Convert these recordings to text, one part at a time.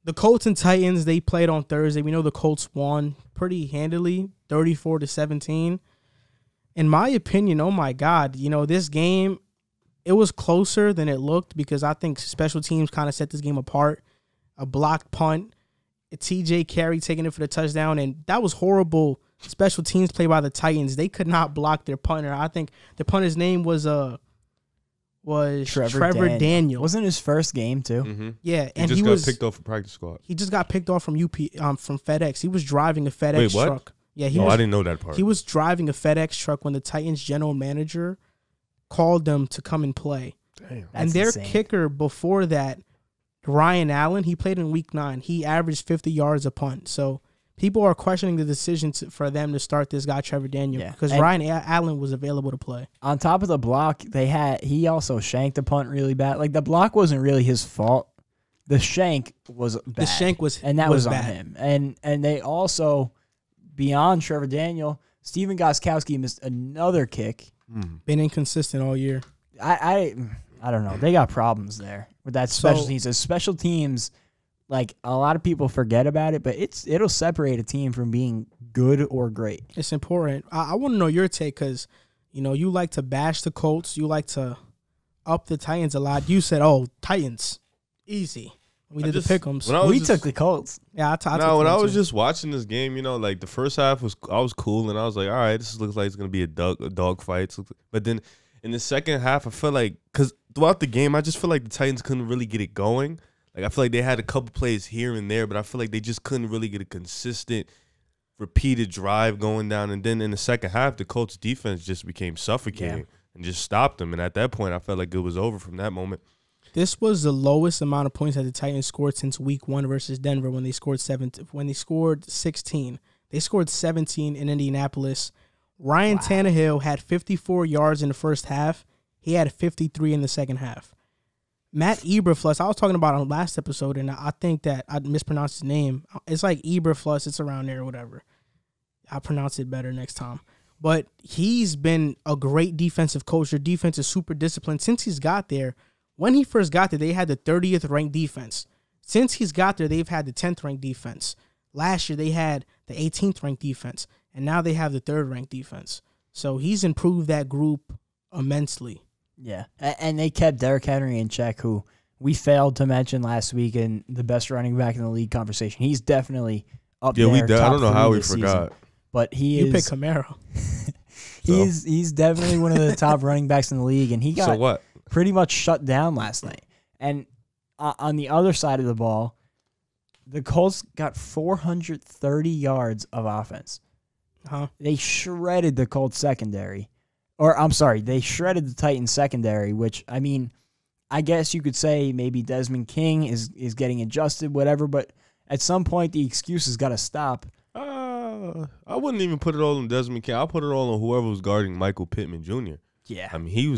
The Colts and Titans, they played on Thursday. We know the Colts won pretty handily, 34-17. In my opinion, oh my God, this game, it was closer than it looked because I think special teams kind of set this game apart. A blocked punt, a TJ Carey taking it for the touchdown, and that was horrible special teams play by the Titans. They could not block their punter. I think the punter's name was Trevor Daniel. Wasn't his first game too? Mm-hmm. Yeah, and he got picked off from practice squad. He just got picked off from from FedEx. He was driving a FedEx truck. Yeah, I didn't know that part. He was driving a FedEx truck when the Titans general manager called them to come and play. Damn. And their insane. kicker before that, Ryan Allen, he played in week 9. He averaged 50 yards a punt. So people are questioning the decision for them to start this guy, Trevor Daniel, because Ryan Allen was available to play. On top of the block, he also shanked the punt really bad. Like, the block wasn't really his fault. The shank was bad. The shank was and that was on bad. him. And they also, beyond Trevor Daniel, Steven Gostkowski missed another kick. Been inconsistent all year. I don't know. They got problems there with that special teams. So special teams, like, a lot of people forget about it, but it'll separate a team from being good or great. It's important. I want to know your take because, you like to bash the Colts. You like to up the Titans a lot. You said, oh, Titans, easy. We did the pick'ems. We took the Colts. Yeah, I took when I was just watching this game, like the first half I was cool, and I was like, all right, this looks like it's gonna be a dog fight. But then in the second half, I felt like because throughout the game, I just feel like the Titans couldn't really get it going. Like I feel like they had a couple plays here and there, but I feel like they just couldn't really get a consistent, repeated drive going down. And then in the second half, the Colts defense just became suffocating and just stopped them. And at that point, I felt like it was over from that moment. This was the lowest amount of points that the Titans scored since Week 1 versus Denver when they scored 16. They scored 17 in Indianapolis. Ryan Tannehill had 54 yards in the first half. He had 53 in the second half. Matt Eberflus, I was talking about on last episode, and I think that I mispronounced his name. It's like Eberflus. It's around there or whatever. I'll pronounce it better next time. But he's been a great defensive coach. Their defense is super disciplined. Since he's got there, when he first got there, they had the 30th ranked defense. Since he's got there, they've had the 10th ranked defense. Last year, they had the 18th ranked defense, and now they have the 3rd ranked defense. So he's improved that group immensely. Yeah, and they kept Derrick Henry in check, who we failed to mention last week in the best running back in the league conversation. He's definitely up there. I don't know how we forgot. But you picked Camaro. He's definitely one of the top running backs in the league, and he got pretty much shut down last night. And on the other side of the ball, the Colts got 430 yards of offense. They shredded the Colts secondary. Or, I'm sorry, they shredded the Titans secondary, which, I mean, I guess you could say maybe Desmond King is getting adjusted, whatever, but at some point the excuses got to stop. I wouldn't even put it all on Desmond King. I'll put it all on whoever was guarding Michael Pittman Jr. Yeah. I mean,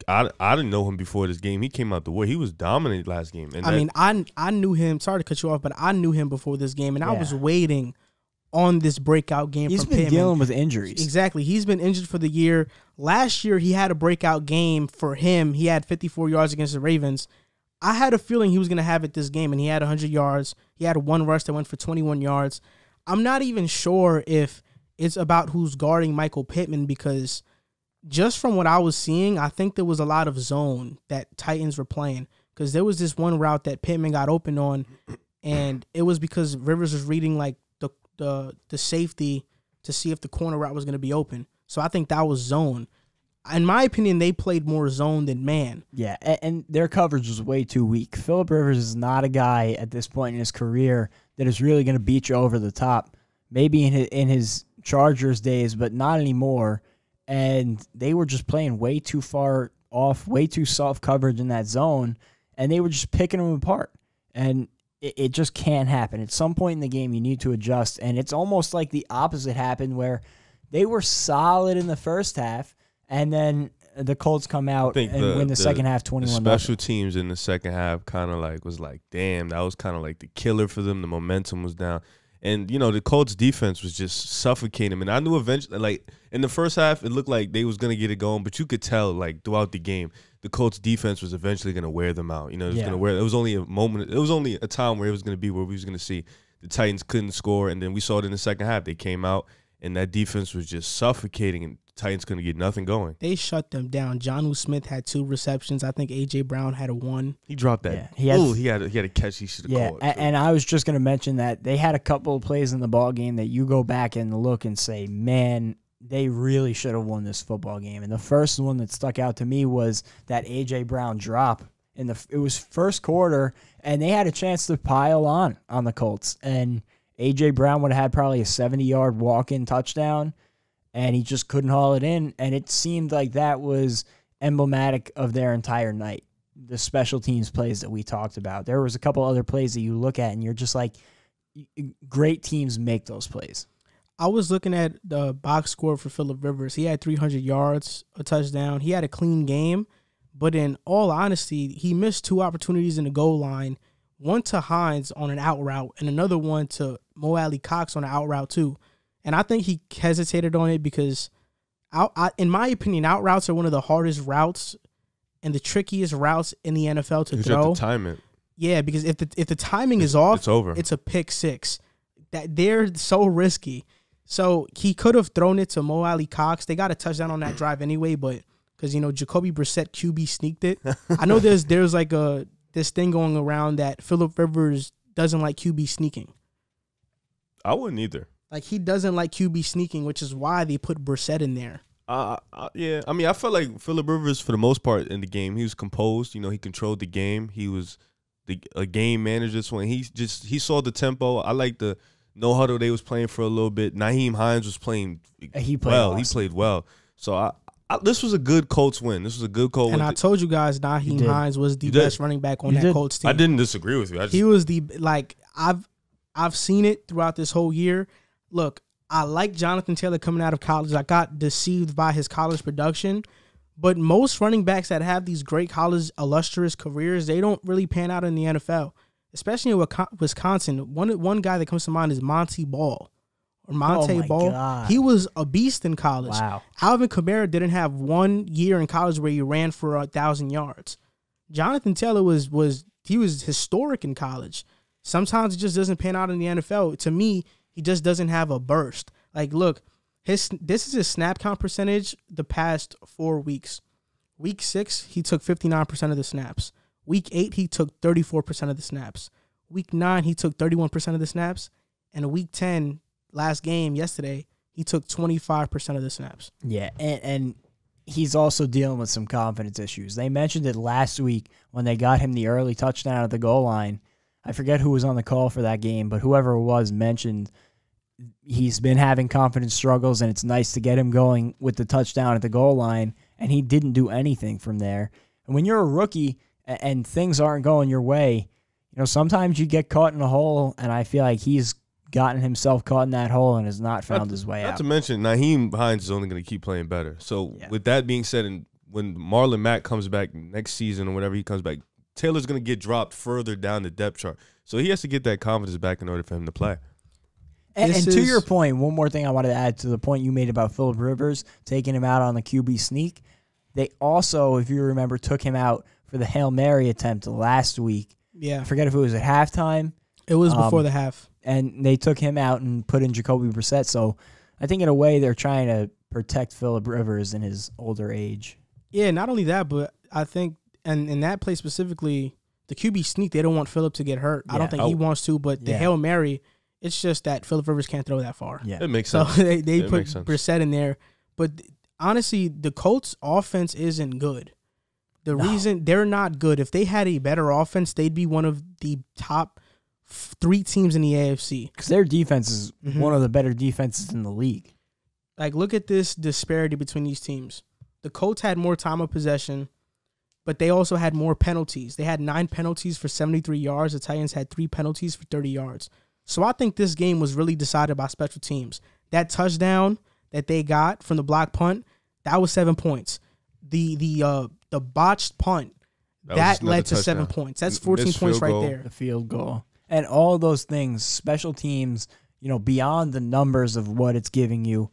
I didn't know him before this game. He came out the way. He was dominant last game. And I knew him. Sorry to cut you off, but I knew him before this game, and I was waiting on this breakout game from Pittman. He's been dealing with injuries. Exactly. He's been injured for the year. Last year, he had a breakout game for him. He had 54 yards against the Ravens. I had a feeling he was going to have it this game, and he had 100 yards. He had one rush that went for 21 yards. I'm not even sure if it's about who's guarding Michael Pittman because just from what I was seeing, I think there was a lot of zone that Titans were playing because there was this one route that Pittman got open on, and it was because Rivers was reading like the safety to see if the corner route was going to be open. So I think that was zone. In my opinion, they played more zone than man. Yeah, and their coverage was way too weak. Phillip Rivers is not a guy at this point in his career that is really going to beat you over the top. Maybe in his Chargers days, but not anymore. And they were just playing way too far off, way too soft coverage in that zone, and they were just picking them apart. And it just can't happen. At some point in the game, you need to adjust, and it's almost like the opposite happened where they were solid in the first half, and then the Colts come out and win the second half 21-0. The special teams in the second half kind of like was like, damn, that was kind of like the killer for them. The momentum was down. And, the Colts defense was just suffocating them. And I knew eventually, like, in the first half, it looked like they was going to get it going, but you could tell, like, throughout the game, the Colts defense was eventually going to wear them out. You know, it was Yeah. going to wear. It was only a moment. It was only a time where it was going to be where we was going to see the Titans couldn't score, and then we saw it in the second half. They came out, and that defense was just suffocating, and the Titans couldn't get nothing going. They shut them down. Jonnu Smith had 2 receptions. I think A.J. Brown had 1. He dropped that. Yeah, he had a catch he should have Yeah, caught. and I was just going to mention that they had a couple of plays in the ball game that you go back and look and say, man, they really should have won this football game. And the first one that stuck out to me was that A.J. Brown drop. It was first quarter, and they had a chance to pile on the Colts. And A.J. Brown would have had probably a 70-yard walk-in touchdown, and he just couldn't haul it in. And it seemed like that was emblematic of their entire night, the special teams plays that we talked about. There was a couple other plays that you look at, and you're just like, great teams make those plays. I was looking at the box score for Phillip Rivers. He had 300 yards, a touchdown. He had a clean game, but in all honesty, he missed 2 opportunities in the goal line, one to Hines on an out route and another one to Mo Alley Cox on an out route too. And I think he hesitated on it because, in my opinion, out routes are one of the hardest routes and the trickiest routes in the NFL to throw. You have to time it. Yeah, because if the timing is off, it's over. It's a pick 6. That they're so risky. So he could have thrown it to Mo Alley Cox. They got a touchdown on that drive anyway, but because Jacoby Brissett QB sneaked it. I know there's like this thing going around that Phillip Rivers doesn't like QB sneaking. I wouldn't either. Like he doesn't like QB sneaking, which is why they put Brissett in there. Yeah. I mean, I felt like Phillip Rivers for the most part in the game, he was composed. He controlled the game. He was a game manager. So when he saw the tempo. I like the no huddle they was playing for a little bit. Nyheim Hines was playing well. Awesome. He played well. So this was a good Colts win. This was a good Colts win. And I told you guys Nyheim Hines was the best running back on that Colts team. I didn't disagree with you. He was I've seen it throughout this whole year. Look, I like Jonathan Taylor coming out of college. I got deceived by his college production. But most running backs that have these great college illustrious careers, they don't really pan out in the NFL. Especially in Wisconsin, one guy that comes to mind is Monty Ball. Or Monte Ball. God. He was a beast in college. Wow. Alvin Kamara didn't have 1 year in college where he ran for 1,000 yards. Jonathan Taylor was historic in college. Sometimes it just doesn't pan out in the NFL. To me, he just doesn't have a burst. Like, look, this is his snap count percentage the past 4 weeks. Week 6, he took 59% of the snaps. Week 8, he took 34% of the snaps. Week 9, he took 31% of the snaps. And Week 10, last game yesterday, he took 25% of the snaps. Yeah, and he's also dealing with some confidence issues. They mentioned it last week when they got him the early touchdown at the goal line. I forget who was on the call for that game, but whoever it was mentioned he's been having confidence struggles, and it's nice to get him going with the touchdown at the goal line, and he didn't do anything from there. And when you're a rookie and things aren't going your way, sometimes you get caught in a hole, and I feel like he's gotten himself caught in that hole and has not found his way out. Not to mention, Nyheim Hines is only going to keep playing better. So with that being said, and when Marlon Mack comes back next season or whenever he comes back, Taylor's going to get dropped further down the depth chart. So he has to get that confidence back in order for him to play. And to your point, one more thing I wanted to add to the point you made about Phillip Rivers, taking him out on the QB sneak. They also, if you remember, took him out for the Hail Mary attempt last week. Yeah. I forget if it was at halftime. It was before the half. And they took him out and put in Jacoby Brissett. So I think in a way they're trying to protect Phillip Rivers in his older age. Yeah, not only that, but I think, and in that play specifically, the QB sneak, they don't want Phillip to get hurt. Yeah. I don't think he wants to, but the Hail Mary, it's just that Phillip Rivers can't throw that far. Yeah, it makes sense. So they put Brissett in there. But honestly, the Colts' offense isn't good. The reason they're not good, if they had a better offense, they'd be one of the top 3 teams in the AFC. Because their defense is one of the better defenses in the league. Like, look at this disparity between these teams. The Colts had more time of possession, but they also had more penalties. They had 9 penalties for 73 yards. The Titans had 3 penalties for 30 yards. So I think this game was really decided by special teams. That touchdown that they got from the block punt, that was 7 points. The botched punt, that led to touchdown. 7 points. That's 14 points right there. The field goal. And all those things, special teams, beyond the numbers of what it's giving you,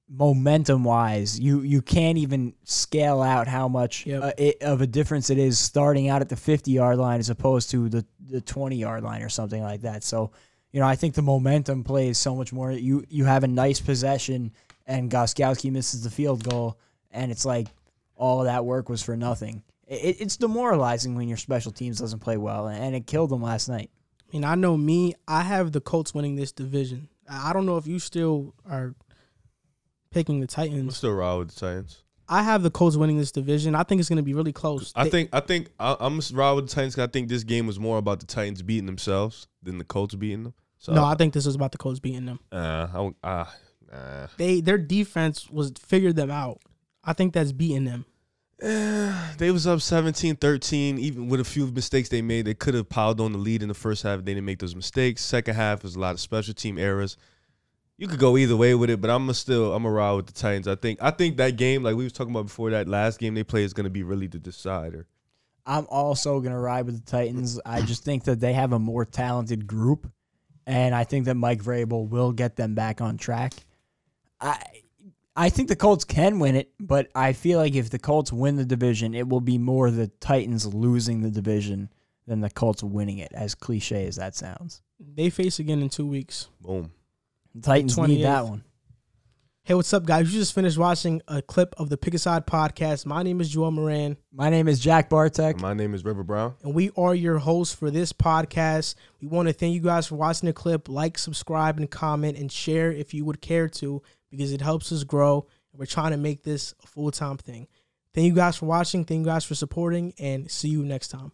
momentum-wise, you can't even scale out how much of a difference it is starting out at the 50-yard line as opposed to the 20-yard line or something like that. So, I think the momentum plays so much more. You have a nice possession, and Gostkowski misses the field goal, and it's like all of that work was for nothing. It's demoralizing when your special teams doesn't play well, and it killed them last night. I mean, I know me. I have the Colts winning this division. I don't know if you still are picking the Titans. I'm still raw with the Titans. I have the Colts winning this division. I think it's going to be really close. I'm raw with the Titans. 'Cause I think this game was more about the Titans beating themselves than the Colts beating them. So no, I think this was about the Colts beating them. Their defense figured them out. I think that's beating them. They was up 17-13. Even with a few mistakes they made, they could have piled on the lead in the first half. They didn't make those mistakes. Second half was a lot of special team errors. You could go either way with it, but I'm a ride with the Titans. I think that game, like we was talking about before, that last game they play is going to be really the decider. I'm also going to ride with the Titans. I just think that they have a more talented group, and I think that Mike Vrabel will get them back on track. I think the Colts can win it, but I feel like if the Colts win the division, it will be more the Titans losing the division than the Colts winning it, as cliche as that sounds. They face again in 2 weeks. Boom. The Titans need that one. Hey, what's up, guys? You just finished watching a clip of the Pick a Side podcast. My name is Joel Moran. My name is Jack Barteck. And my name is River Brown. And we are your hosts for this podcast. We want to thank you guys for watching the clip. Like, subscribe, and comment, and share if you would care to, because it helps us grow. And we're trying to make this a full-time thing. Thank you guys for watching. Thank you guys for supporting, and see you next time.